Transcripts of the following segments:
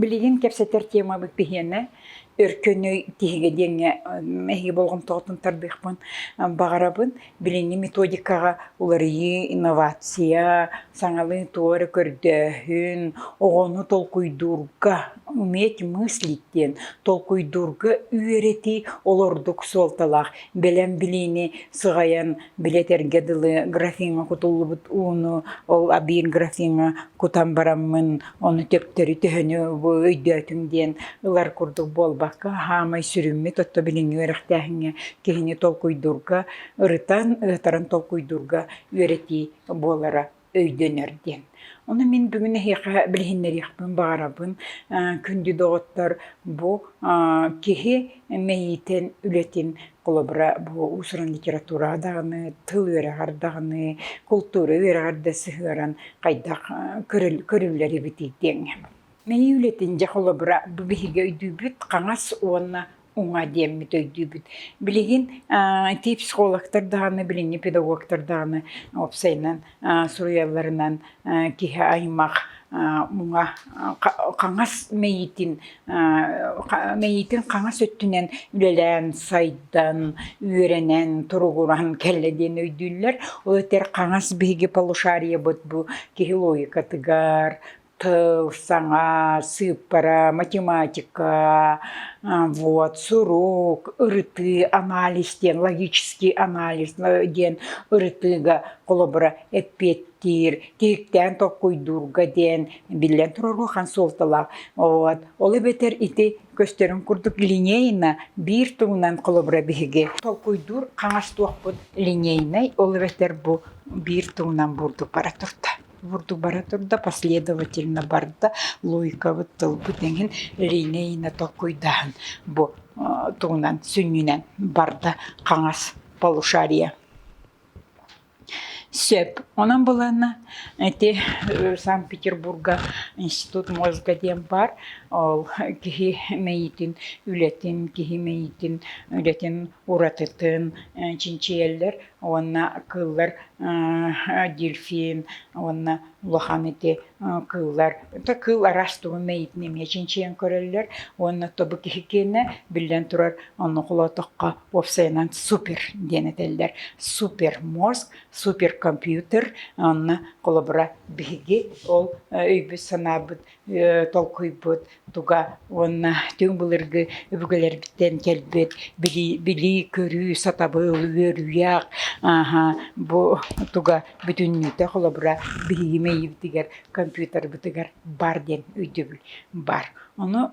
Билигин кепсетер тема бик бихене. Өркөнөй тиге денге мәһи болгон тоотун тардыхпын багарабын билини методикага уларыйы инновация саңалы туары көрдөһүн огону толкуйдурга уметь мыслиттен толкуйдурга үйрети олордук суолталах белем билини сыгаян билетерге дылы графинга кутулубут уну ол абин графинга кутан бараммын оны төптөрү төһөнү өйдөтүңден ылар курдук болба хамай сүрүмме тотто билинги өрөхтәһиңе кихини толкуйдурга ырытан ытарын толкуйдурга үйрети болара өйдөнөрден. Оны мен бүгүн хеха билһиннерихпин багарабын күндү доготтор бу кихи мейтен үлетин колобра бу усуран литература дагыны тыл өрөгөр дагыны культура өрөгөр да сыгыран кайдак көрүллери бититтен. Мени үлетин жахолобра бу биһиге өйдүбүт каңас уонна уңа деммит өйдүбүт. Билигин ти психологтор дагыны билини педагогтор дагыны опсайнан суруяларынан кихе аймак муңа каңас мейтин каңас өттүнен үлелен сайдан үйренен туругуран келледен өйдүллер. Ол этер каңас биһиге полушария бут бу кихи логика тыгар тыл, саңа, сыппара, математика, сурук, ырыты, анализден, логический анализ ден ырытыга колобра эппеттир, тиктен токуйдурга ден билен турургухан солталак. Олы бетер ити көстерін курдук линейна бир туңнан колобра биһиге. Толкуйдур каңас туакпут линейнай, олы бетер бу бир туңнан бурду бара турда. Бурду бара турда последовательно барда логика выттыл бүтеңин линейна толкуйдаһын бу туңнан сүннүнен барда каңас полушария. Сөп. Онан булана эти Санкт-Петербурга институт мозга ден бар. Ол кихи мейтин үлетин, кихи мейтин үлетин уратытын чинчиеллер, онна кыллар дельфин, онна улахан эти кыллар. Это кыл арастуы мейтин эме чинчиен көреллер, онна тобы кихи кене билен турар, онна кулатыққа опсайнан супер денетеллер. Супер мозг, супер компьютер, онна колобра биги ол өйбү санабыт толкуйбыт туга онна түң булыргы үбүгөлер биттен келбет били көрүү сатабыл өрүяк бу туга бүтүннүтө колобра биги мейибдигер компьютер битигер бар ден өйдөбүл бар. Ону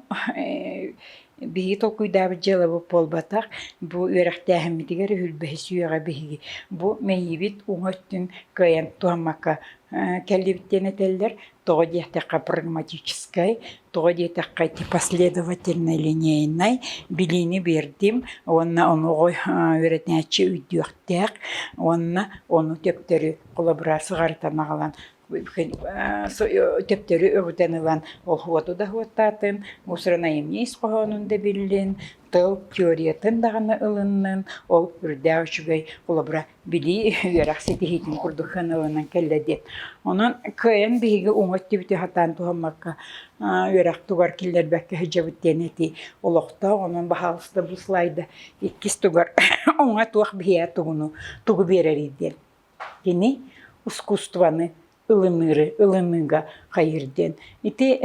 биги толкуйдабы жылы болбатак бу өрөктәһимитигер үлбәһи сүйәгә биги бу мейибит уңөттүн кыян туамака келлибиттен этеллер тогодиятака прагматической тогодиятака последовательной линейной билини бердим онна онугой өретнәче үйдүктәк онна ону төптөрү коллаборациялардан төптөрү өгүтенилан ол хуатуда хуаттатын усранаемне исқоһонунда билин тыл теориятын даганы ылыннын ол үрдәүчүгөй колобра били яраксы тихитин курдухан ылыннан келледи. Онун кыйын биги уңоттибити хатан тухамакка ярак тугар киллер бәккә хиҗабыттенети олохта онун бахалысты бу слайда иккис тугар уңа туак бия тугуну тугу берериден. Кини искусстваны ылыныга хайырден. Ити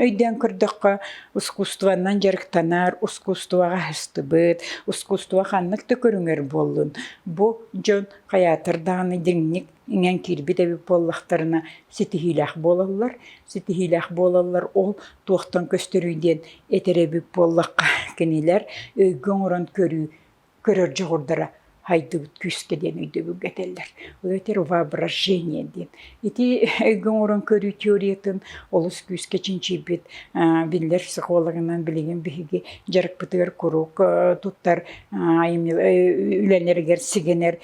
өйден көрдөккө искусстванан жарыктанар, искусствага хыстыбыт, искусства ханнык көрүңөр боллун. Бу жон хаятырдагы деңник иңен кирбите боллактарына ситихилах болалар. Ситихилах болалар ол туактан көстөрүйден этереби боллакка кенелер өйгөн орон көрөр жогордара хайдыбыт күскеден өйдөбү кетеллер. Ол өтер воображение ден. Ити өйгөн орон көрүү теориятын олус күске чинчибит биллер психологынан билеген биги жарык бытыр курук туттар үленергер сигенер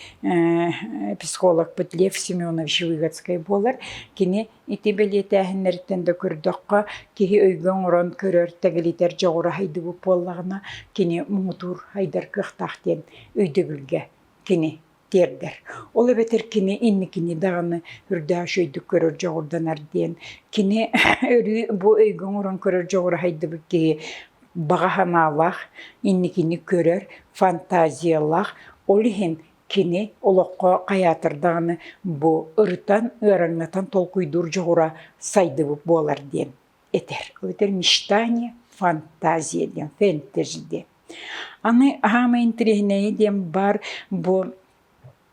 психолог Лев Семенович Выгодский болар. Кини ити белетәһиннәртен дә көрдөккө кихи өйгөн орон көрөр тегелитер жогора хайдыбы боллагына кини мутур хайдар кыхтахтен өйдөбүлгө кини тердер. Ол эбетер кини инникини даганы үрдә шөйдүк көрөр жогорданар диен. Кини өрү бу өйгөн орон көрөр жогор хайды бики багаханалах, инникини көрөр, фантазиялах, олихин кини олоққа қаятырдағыны бу ырытан, ыраңнатан толкуйдур жогора сайды болар диен. Этер мечтание, фантазия диен, фэнтези диен. Аны хама интерегнее диен бар бу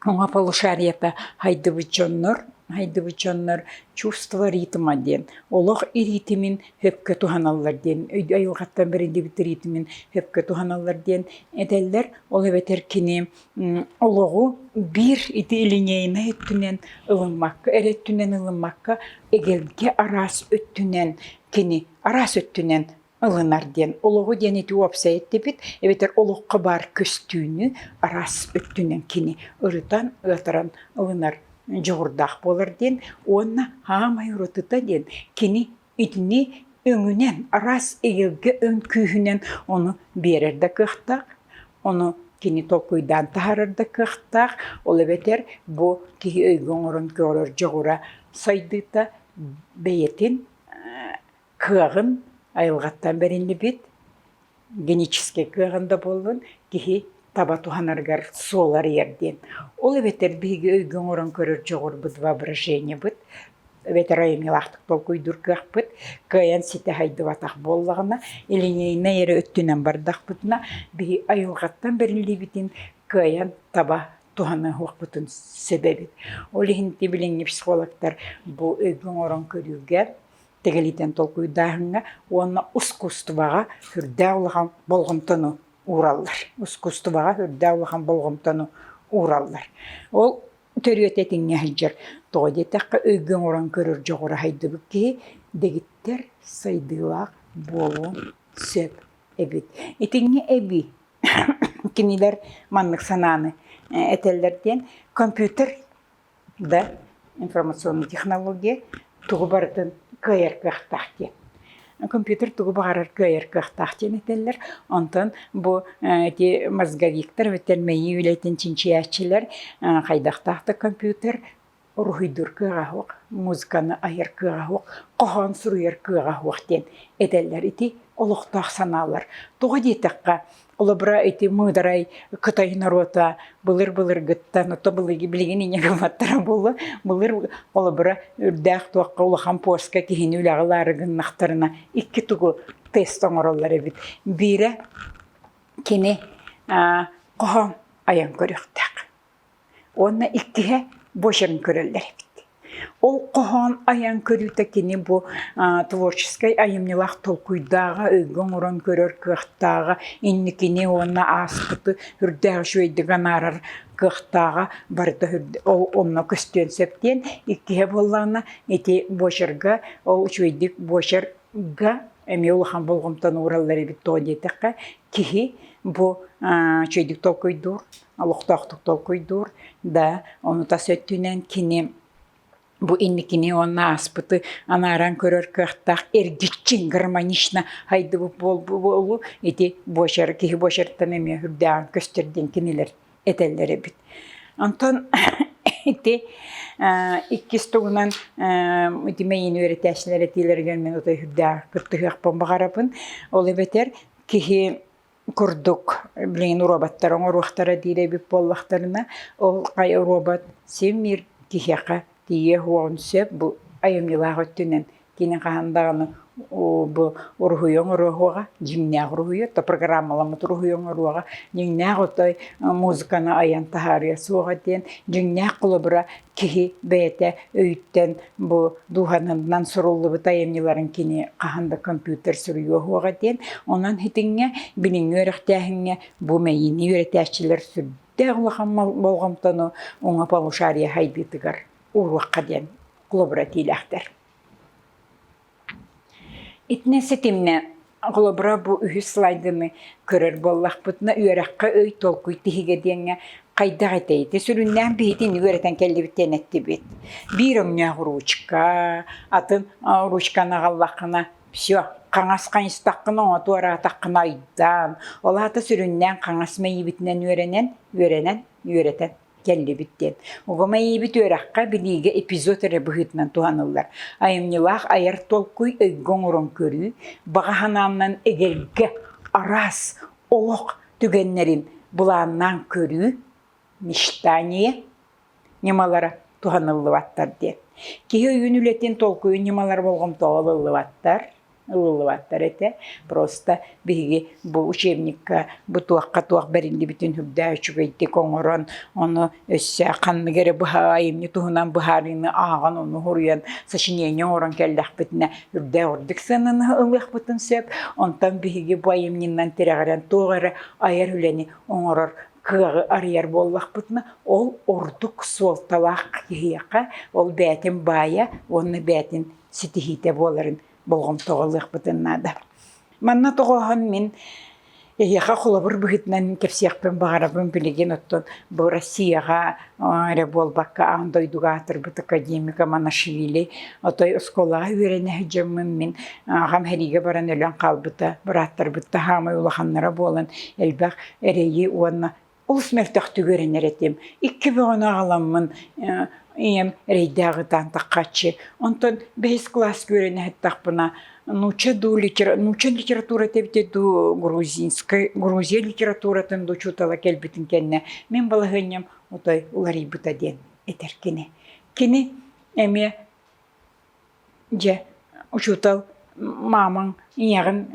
оңа полушарията хайдыбычоннор чувство ритма диен. Олох и ритмин хөпкө туханаллар диен. Өйдө айылгаттан беринде бит ритмин хөпкө туханаллар диен. Этеллер ол эбетер кини ологу бир ити илинейна өттүнен ылынмакка, эреттүнен ылынмакка, эгелге арас өттүнен кини арас өттүнен ылынар диен. Ологу диен ити уапса етті бит, эбетер олоққа бар көстүүнү арас өттүнен кини ырытан ытыран ылынар жогурдах болар диен. Онна хамай уротыта диен кини итини өңүнен арас эгелге өн күйүнен оны берерде кыхтак, оны кини толкуйдан тахарырда кыхтак. Ол эбетер бу кихи өйгөн орон көрөр жогура сайдыта бейетин кыгын айылгаттан беринди бит, генический кыгында болдун, кихи таба туханаргар солар ерден. Ол эбетер биги өйгөн орон көрөр жогор бут воображение бут, эбетер айымилактык толкуйдур кых бут, кыян сите хайдыбатак боллагына, илинейна эре өттүнен бардак бутна, биги айылгаттан беринди битин кыян таба туханы хуак бутун себеби. Ол ихинти билинги психологтар бу өйгөн орон көрүүгө тегелитен толкуйдағыңа, оны искусствоға хүрдәулыған болғымтыны ураллар. Искусствоға хүрдәулыған болғымтыны ураллар. Ол төрөтетіңе хайжыр. Тоғадетаққа өйгөн оран көрір жоғыра хайды бүкке, дегіттер сайдылақ болуын сөп әбіт. Етіңе әбі, кенелер манлық сананы әтелдерден компьютер да информационный технология туғы бардың кайыр кахтахти. Компьютер тугу багарар кайыр кахтахти нетеллер. Онтон бу эти мозговиктер ветермеи үлетен чинчиячилер хайдахтахты компьютер рухидур кыгахук, музыканы айыр кыгахук, кохан суруер кыгахук ден этеллер ити олуктах саналар. Тугу детакка олабра эти мыдарай кытай народа былыр гыттан то былыги билген ине гаматтара болу былыр олабра үрдәк туакка улахан поска кихин үлагылары гыннактарына икки тугу тест оңороллар бит. Бире кини кохан аян көрөктак. Онна иккиге бошырын көрөллөр бит. Ол кохан аян көрүүтө кини бу творческий айымнылах толкуйдага өйгөн орон көрөр кыхтага инникини онна аспыты үрдәг шөйдүган арар кыхтага барды ол онна көстөн септен иккиге боллана эти бошырга ол шөйдүк бошырга эми улахан болгомтон ураллары бит тоодетакка кихи бу шөйдүк толкуйдур алуктактык толкуйдур да оны тасөттүнен кини бу инникини онна аспыты анаран көрөр кыхтак эргиччин гармонично хайды болу эти бошар кихи бошарттан эме үрдән көстөрден кинилер этеллери бит. Антон эти иккистугунан эти мейин өйрөтәчләр этилерген мен ота үрдән кыттыгаппан багарапын. Ол эбетер кихи курдук билен роботтар оңоруактара дире бит боллактарына ол кай робот семир кихяка тие хуон сөп бу айымилага өттүнен кини кахандаганы бу урхуйоң урухуга жимняг урхуйо то программалама турхуйоң уруга жимняг отой музыканы аян тахария суга тен жимняг кулубра кихи бете өйттен бу духанынан суруллу бутайымниларын кини каханда компьютер сүрүйө хуга тен онан хитиңе билиң өрөктәһиңе бу мейини өрөтәчләр сүрдә улахан болгомтону оңа полушария хайдытыгар уруакка ден коллаборативлахтар. Итнесетимне коллабора бу үһү слайдыны көрөр боллах бутна үйрәккә өй толкуй тиһиге деңгә кайда гайтейте сүрүннән битин үйрәтән келди биттен этти бит. Бир оңня ручка, атын ручканы галлакына всё каңас кайыстаккына отуара таккына айдан. Олата сүрүннән каңас мейи битнен үйрәнен үйрәтән келли биттен. Угума ибит өраққа билиге эпизод эре быһытынан туһаныллар. Айымнылах аяр толкуй өйгөн урон көрүү, бағахананнан эгерге арас, олоқ түгеннерин булааннан көрүү, мечтание немалара туһаныллыбаттар ден. Кихи үйін үлетін толкуй немалар болғым тоғылылыбаттар, ылылыбаттар эте. Просто биги бу учебникка бу туаққа туақ бәрінді бүтін хүбдә үчігейді коңырын, оны өссә қанны кере бұхайымны туһунан бұхарыны ағын, оны хуруян сочинение орын кәлдәқ бітіне үрдә ордық сыныны ылық бітін сөп, онтан биги байымнынан терәғаран туғары аяр үләні оңырыр кығы арияр боллақ бітіні, ол ордық суалталақ кихияқа, ол бәтін бая, оны бәтін ситихите боларын болғым тоғылық бұтыннады. Манна тоғыған мен яқа құлабыр бұғытынан кепсияқпен бағарабын білеген оттон бұл Россияға болбаққа аңдойдуға атыр бұт академика Манашвили отой ұсколаға үйрені жамын мен ағам әриге баран өлен қалбыта бұраттар бұтта хамай улаханнара болын әлбәқ әрейі оны ұлыс мәлтақ түгерінер етем. Икки бұғын ағаламын ием рейдағыдан таққачы. Онтон 5 класс көрені әттақпына нуча литература тепті Грузия литературатын чутала кәлбітін кәнне. Мен балығынем отой улари бұта ден етеркені. Кені әме же учутал мамаң иягын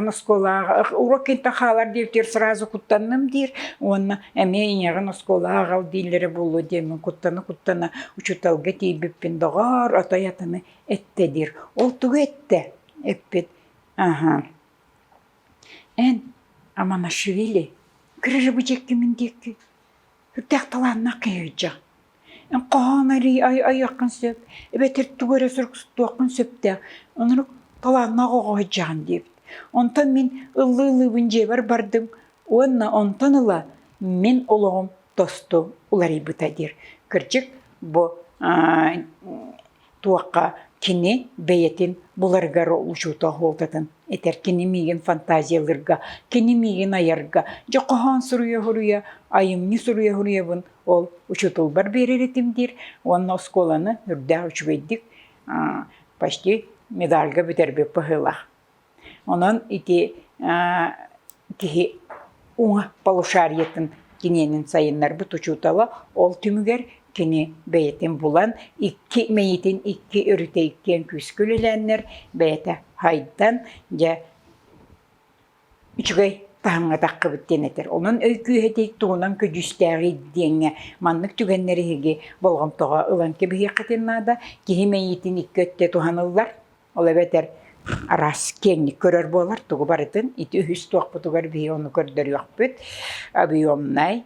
осколаға урок интахалар дептер сразу куттанным дир, онна әме иягын осколаға ал дейлері болу демін куттаны учуталға тейбіппен доғар атаятыны әтті дир. Ол түгі әтті әппет. Ән Аманашвили кірі бұжеккі міндеккі үттәқталанна қиыджа. Қағанары аяқын сөп, әбәтір түгірі сұрқсыттуақын сөпті, онырық таланна қоға жағын деп. Онтан мен ұлы бүнже бардым, онтан ұла мен олығым тосты ұлары бұтадыр. Кірчік бұ туаққа кені бәйетін бұларғары ұшута қолдатын. Этер кені меген фантазиялырға, кені меген аярға, жоқыған сұруя-хуруя, айымны сұруя-хуруя бұн, ол ұшутыл бар берер етімдер. Онна осколаны үрдә ұшвейдік, почти медальға бүтербек пұхылақ. Онан ити кихи уңа полушарияттың кененің сайынлар бұт ұшутала, ол түмігер кені бәйетін бұлан, мәйетін 2 өріте 2 күскіліләнер бәйті хайдан жа үчігай тағыңа таққы біттен етер. Оның өйкі әтейк туғынан көджістәғі дейінге маннық түгеннері хеге болғым тоға ұлан кебіге қатыннада кеге мәйетін 2 өтте туғанылар. Ол әбәтер арас кеңні көрер болар туғы барытын. Иті үхіс туақ бұтығар бей оны көрдер yoq бүт. Абы омнай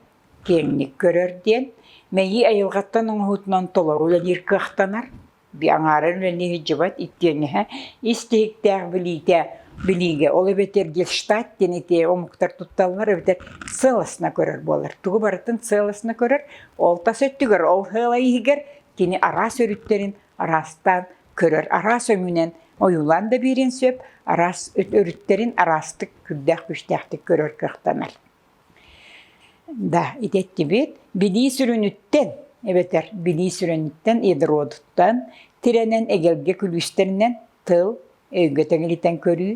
кеңні көрер ден. Мәйі айылғаттан оңғытынан толар олан еркі ақтанар. Би аңарын өліне хеджібат иттеніне истейіктәғ біліге. Ол өбетер гельштат денете омықтар тұтталар өбетер целосына көрер болар. Туғы барытын целосына көрер. Ол тас өттігер, ол хыла егер кені арас өріттерін арастан көрер. Арас өмінен ойулан да берен сөп, арас өріттерін арастық күрдәқ күштәқтік көрер қықтанар. Да, итетті бет, білі сүрініттен, әбетер, білі сүрініттен, едіродыттан, тиренен әгелге күлістерінен тыл, өйге тәңілітен көрі,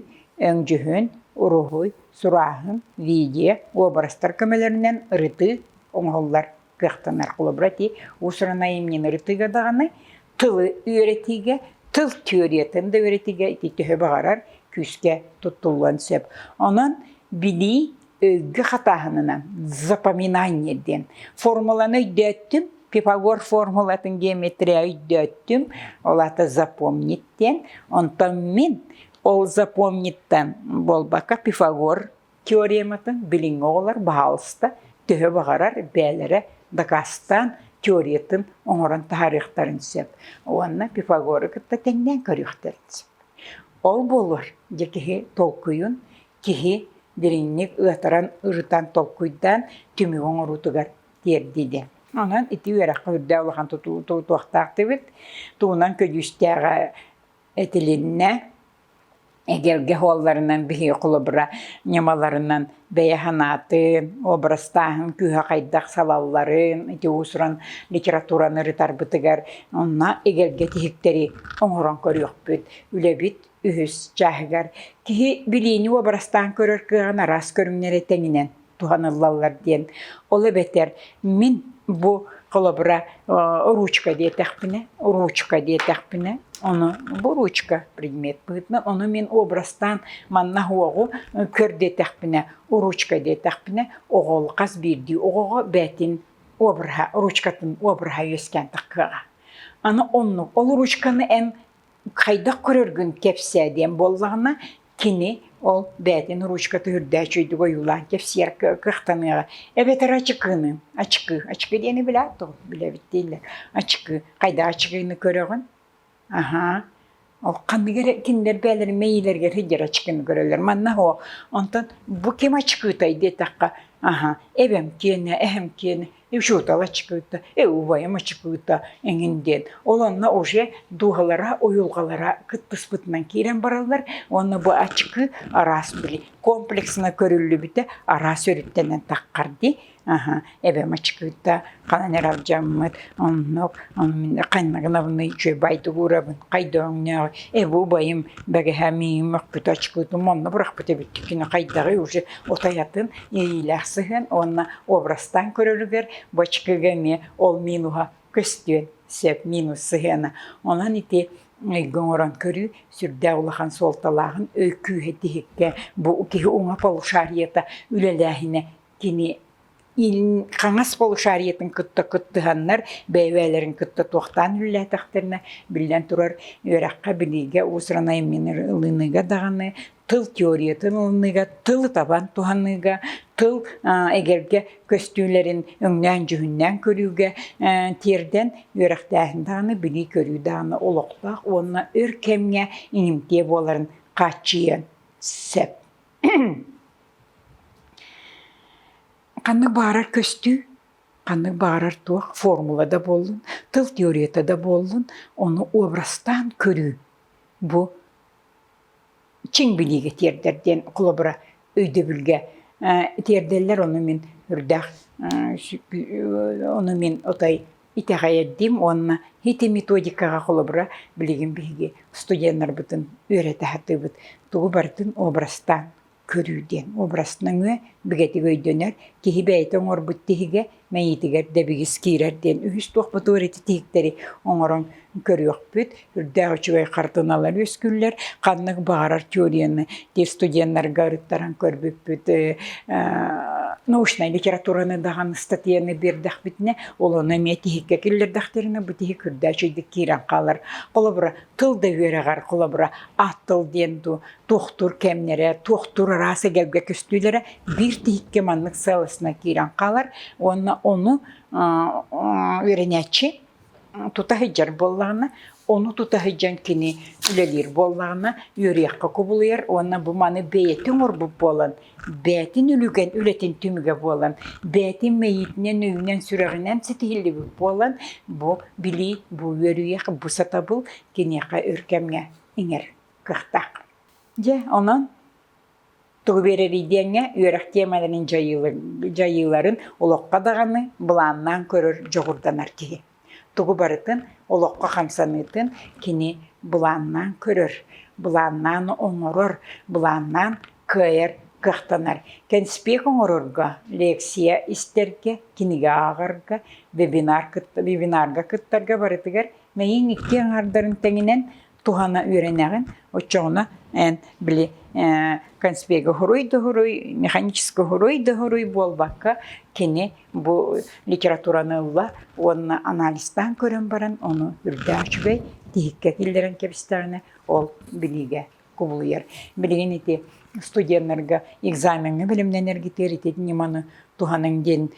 өңжіхін, ұрығой, сұрағын, видео, обрастар көмелерінен ұрыты, оңғылар қықтанар құлыбырати, ұсырына емнен ұрытыға дағаны, тылы үйретіге, тыл теориятын да үйретіге, итетті бағарар, күске тұттылуан сөп. Онан білі өйгі қатағынынан запоминаниеден формуланы өйдеттім, Пифагор формулатын геометрия өйдеттім, олаты запомниттен, онтан мен ол запомниттен болбақа Пифагор теорематын біліңі олар бағалысты, төхі бағарар бәлері дағастан теориятын оңырын тарихтарын сөп. Оғанна Пифагоры күтті тәңден көріқтерін сөп. Ол болыр, жекеге толқүйын, кеге дереннік ұлатаран ұрытан толқуйдан түмігін ұрутығар дердейді. Онан ити өраққа үрді олаған туақтақты бет, туынан көдістіға әтілінне Egerge hollarından bihi kulubra nyamalarından beyahanatın, obrastahın, kühe kaydak salalların, iti usuran literaturanı ritarbitıgar, onna egerge tihikteri onuran körüyok büt, üle bit, ühüs, çahgar. Kihi bilini obrastahın körür kığana ras körümlere teninen, tuhanıllallar diyen. Ola beter, min bu kulubra ручка diye takpine, ручка diye takpine. Onu bu ручка предмет бытна, onu min образтан манна хуагу көрде тахпine, ручка diye takpine, oğul qaz birdi, oğuğa betin обрха, ручкатын обрха yösken takıga. Ana onu, ol ручканы en kayda körürgün kepse diyen bollağına kini ol betin ручкаты hürdəçüydü koyulan kepsiyer kıhtanıga. Evet açıkını, açıkı diyeni bilattı, bile bittiler. Açıkı, kayda açıkını körügün. Aha. O kandigere kinder beler meylerge hicra çıkın görürler. Manna o. Ondan bu kim açıkıtay diye takka. Aha. Evem kiyene, ehem kiyene. Şu tala çıkıta. Uvayım açıkıta enginden. Olanla o şey duhalara, oyulgalara kıttıspıtından kiren barallar. Onu bu açıkı aras bili. Kompleksine görüllü bite aras örüttenen takkardı. Aha, evem açıkta kanan alacağımız onluk onun kaynağına şöyle baydı uğrabın kaydağına evu bayım bege hemim makbut açıkta onunla bırakıp bittikine kaydağı uje otayatın ilahsıhın onunla obrastan körülüver başka gemi olminuha köstüyen sep minus sıhına onun iti Гоңоран көрү сүрдә улахан солталағын өйкү хетиһикке бу киһи уңа полушарията үлеләһине кини İlin kangas poluşariyetин kıttı-kıttıhanlar, beyvelerin kıttı tohtan ülletaqtırına bilden turar örakka biliga usranay minir ılınıga dağını, tıl teoriyetin ılınıga, tıl taban tuhanıga, tıl egerge köstülerin öngnen cühünnen körüge, terden öraktağın dağını bili körü dağını oloqtaq, onunla örkemge inimtiye boların kaçıyan sep. Kanı bağırar köstü, kanı bağırar tuğ, formulada bollun, tıl teoriyata da bollun, onu obrastan körü. Bu çin biligi terderden kulabıra öydü bilge. Terderler onu min hürdağ, onu min otay itağa etdim, onunla hiti metodikağa kulabıra biligin bilgi. Studenler bütün öğreti hatı bit, tuğu barıtın obrastan. Körüden, obrasının bigetigöy döner, kihi beyten orbuttihiga, meyitiger debigis kirerden, ühüs tohbat öğreti tihikleri onuran körüyok büt, ürdağıçıvay kartınalar ösküller, kanlık bağırar teoriyanı, de studenler garıttaran körbüp büt, научная литератураны даган статьяны бердах битне, олона метихикке киллер дахтерine bu tihik ürdağıçıydı kiren kalır. Kolabıra tılda öğreğer, kolabıra attıl dendu, tohtur kemlere, tohtur arası gelge küstülere bir tihikke manlık sağlısına kiren kalır. Onu öğrenetçi tutahıcar bollağına, onu tutahıcan kini ülelir bollağına yürüyekka kubuluyar. Ona bu manı beyetin orbup bolan, beyetin ülügen ületin tümüge bolan, beyetin meyitinen öyünen süreğinen sitihilli bolan, bu bili, bu yürüyek, bu satabıl kiniyeka ürkemge iner kıhtak. Je, onun tuğu bereri diyenge öğrek temelerin cayıların oloqqa dağını bulandan körür joğurdanar kihi. Tuğu barıtın oloqqa kamsanıtın kini bulandan körür, bulandan oңoror, bulandan köyер kıhtanar. Kenspek oңororga, leksiya isterge, kinige ağırga, webinarga kıttarga barıtıgar, meyin iki ağırdarın tenginen tuhana öğreneğin, oçoğuna en bili konspeki huruy, mexaniçki huruy bolbakka kini bu literaturanılla onu analizden kören baran, onu ürdağıç bey tihikke killerin kepistlerine ol bilige kubuluyar. Biligin iti studenlerga egzamenini bilimlenir gitar iti nimanı tuhanın den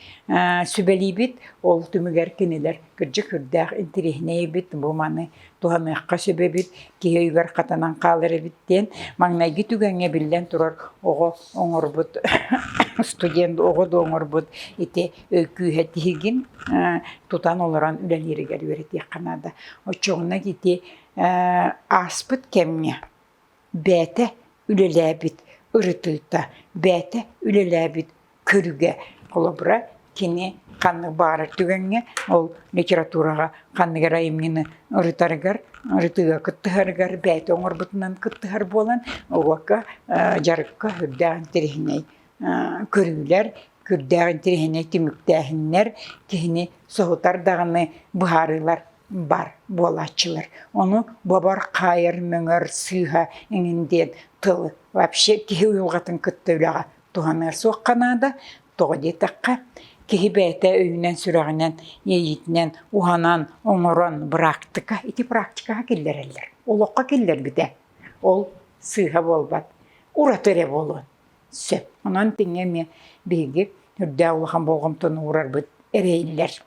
sübeli bit, ol tümüger kiniler kırcık ürdağ intirihneyi bit, bu manı tuhanıqqa sübe bit, ki höyger katanan kalır bitten, mağnay gitügenge bilden turar, oğu oңor bit, student oğu da oңor bit, iti öykühe tihigin tutan olaran üleleri gel öğreti kanada. O çoğuna giti aspıt kemne. bäte ülelebit ırıtıta, bäte ülelebit körüge kolabra kini kanны barır tügenge ol literaturaga kanны garayımını ırıtargar ırıtıga kıttıhargar bäte oňorbutundan kıttıhar bolan owaka jarykka hüddan terihine körüler kürdägen terihine timüktähinler kihini sohutar dağını buharılar bar bolaçılar. Onu babar kayır möңөр sыha eňinden tıl вообще kihi uyulgatın kıttılaga tuhanlar soqqanada toğdi takka kihi bäte öýünden süräginen ýeýitinen uhanan oňoran praktika iti praktikaga kellerler. Olokka keller bide. Ol sыha bolbat. Uratere bolun. Söp. Onan tiňe bigi hürdä ulahan bolgamtyn urarbıt ereýiller.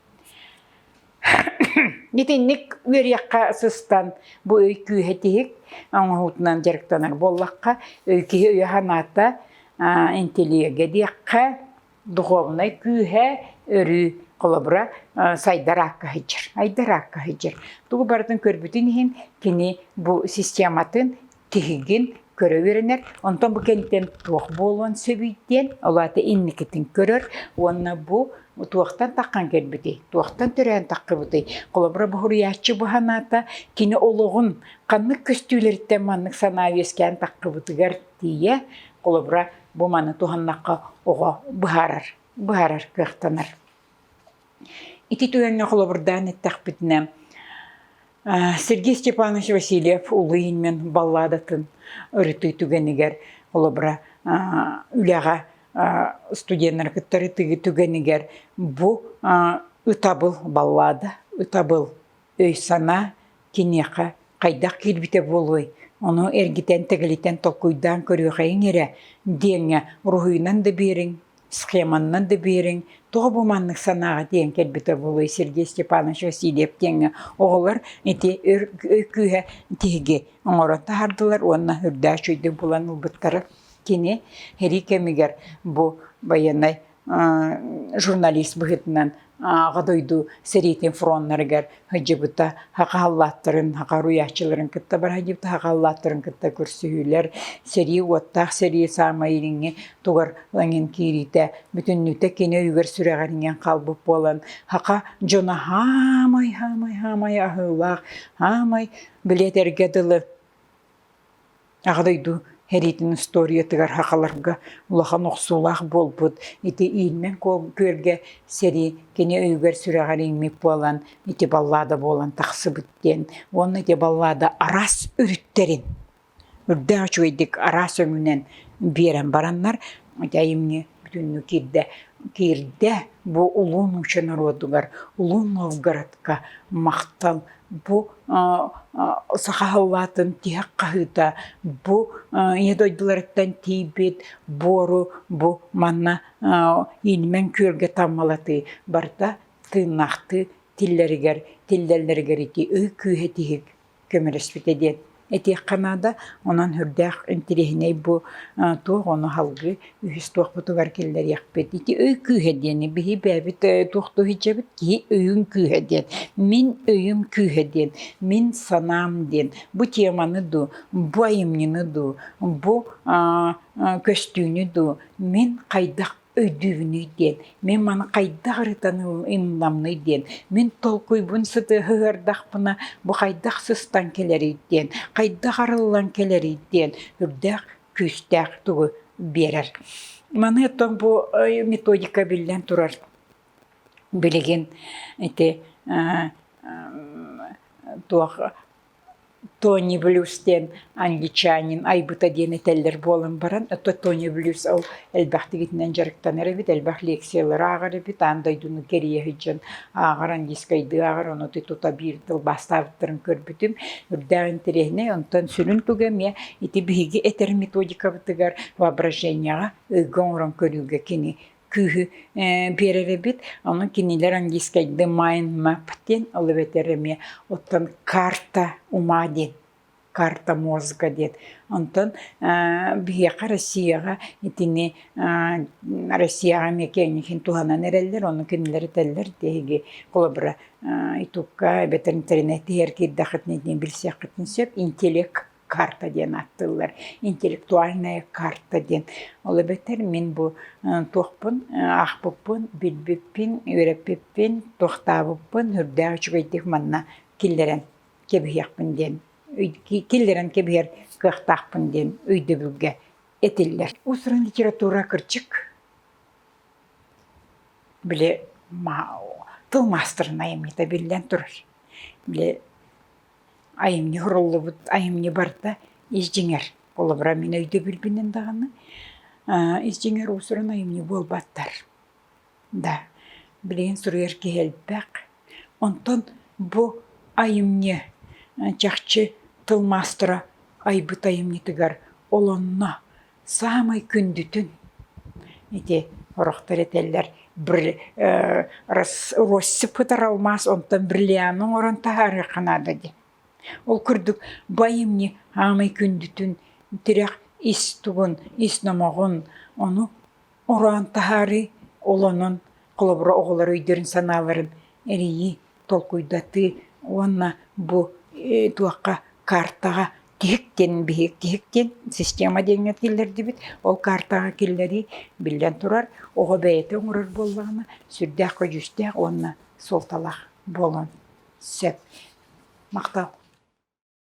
Nitinnik üýerýakka systan bu öýkü hetihik aňhutnan jaryktanar bollakka öýkü öýhanata inteliýege diýekkä duhovnay kühe örü kolabra saydarakka hijir. Aydarakka hijir. Tugu bardan körbütün hin kini bu sistematın tihigin köre verenler. Ondan bu kentten tuğ bolon söbüytten olata innikitin körör. Onna bu tuğtan takkan kelbiti. Tuğtan tören takkıbıtı. Kolabra bu huriyatçı bu hanata kini oluğun kanlık köstüleritten manlık sanaviyesken takkıbıtıgar diye kolabra bu manı tuhannakka oğa buharar kıhtanar. İti tüyenge kolabradan ettakbitine Sergey Stepanovich Vasilyev ulıyın men balladatın ırıtı tügeniger kolabra ülaga studentlar kıttarı tügeniger bu ıtabıl ballada, ıtabıl öysana kineka kaydak kilbite boluy. Onu ergiten tegeliten tokuydan körüğeyin ere dienge ruhuynan da birin, schemannan da birin, toğu bu manlık sanağa diyen kelbite boluy Sergey Stepanovich Vasilyev dienge oğullar eti öykühe tihge oňoran tahardılar, onna hürda şöйde bulan ılbıttarı kini heri kemiger bu bayanay jurnalist bıhıtından gadoydu seritin fronlargar hajibıta haqallattırın haqaruyahçıların kıtta bar hajibıta haqallattırın kıtta kürsühüler seri wattaq seri samayringe tugar langin kirite bütünnüte kene üger süregaringen qalbıp bolan haqa jona hamay ahılaq hamay biletergedılı gadoydu Heritin istoriyatıgar haqalarga ulahan oqsulaq bolbut. Iti ilmen körge seri kene öýger süregarinmip bolan, iti ballada bolan taqsıbıtten. Onu iti ballada aras ürütterin. Ürda çöýdik aras öňünden beren baranlar. Däýimni bütünni kirde bu ulun üçin narodugar, ulun Novgorodka maqtal bu sahavatın tihaqqa bu yedoydulardan tibet boru bu manna ilmen körge tammalatı barda tığnaktı tillerleriger iti öykü hetihik kömerespit edin. Eti Kanada onan hürdäq intirihine bu tuğ onu halgı ühis tuğ butugar keller yakbet. Iti öykü hediyeni bihi bäbit tuğdu hicabit ki öyün küheden. Min öyüm küheden. Min sanam den. Bu temanı du. Bu ayımnını du. Bu köstüğünü du. Min kaydaq ödüvünü den. Men mana kaydaq rıtanı imlamını den. Men tolkuy bun sıtı hığırdaq buna bu kaydaq sıstan keleri den. Kaydaq arılan keleri den. Hürdaq küstaq tuğu berer. Mana eton bu metodika billen turar. Bilegen ete tuğ Тони Блюстен англичанин айбыта диэн этеллер болан баран, Тони Блюс ол элбахтигитинен жарыктан эребит, элбах лекциялар ағар эбит, андайдуну керие хиджан ағар ангискайды ағар, оны тута бир тыл бастабыттырын көрбүтүм, үрдәгін терехне, онтан сүрін түгеме, ити биги этер методика бытыгар воображенияға, ögöňren körüge kini kühü bererебит, onun kiniler angiskaydı mind map den, oluvetereme, ottan karta umadin, karta mozga den. Ondan biheqa Rossiyaga, itini Rossiyaga mekenihin tuhanan ereller, onun kinileri teller, dehigi kolabra itukka, beter interneti herki daxatnetin bilsiyaqıtın söp, intelek карта ден аттылар, интеллектуальная карта ден. Ол бетер мен бу тохпун, ахпуппун, билбиппин, үреппиппин, тохтабыппын, хүрдәг чугайдык манна киллерен кебияқпын ден. Киллерен кебияр кықтақпын ден үйді бүлге етілдер. Усырын литература кырчык біле тыл мастырын айымнета білден тұрар. Біле айымны хұрылы бұд, айымны барда езжеңер. Олы бұра мен өйді білбінен дағаны. Езжеңер усырын айымны болбаттар. Да, білеген сұрыер кехелбәк. Онтон бұ айымны чақчы тыл мастыра айбыт айымны тігар олонна самай күндітін. Эти орақтар етелер бір россып пытар алмас, онтан бірліянын орын тағары қанады де. Ол күрдік байымны амай күндітін тірек ис тұғын, ис намағын, оны оран тағары олонын құлыбыра оғылар өйдерін саналарын әрейі толкуйдаты, онна бұ туаққа картаға тихіктен система деңер келдерді бит, ол картаға келдері білден тұрар, оға бәйеті оңырыр болғаны, сүрдәқ жүстәқ, онна солталақ болын сөп. Мақтал.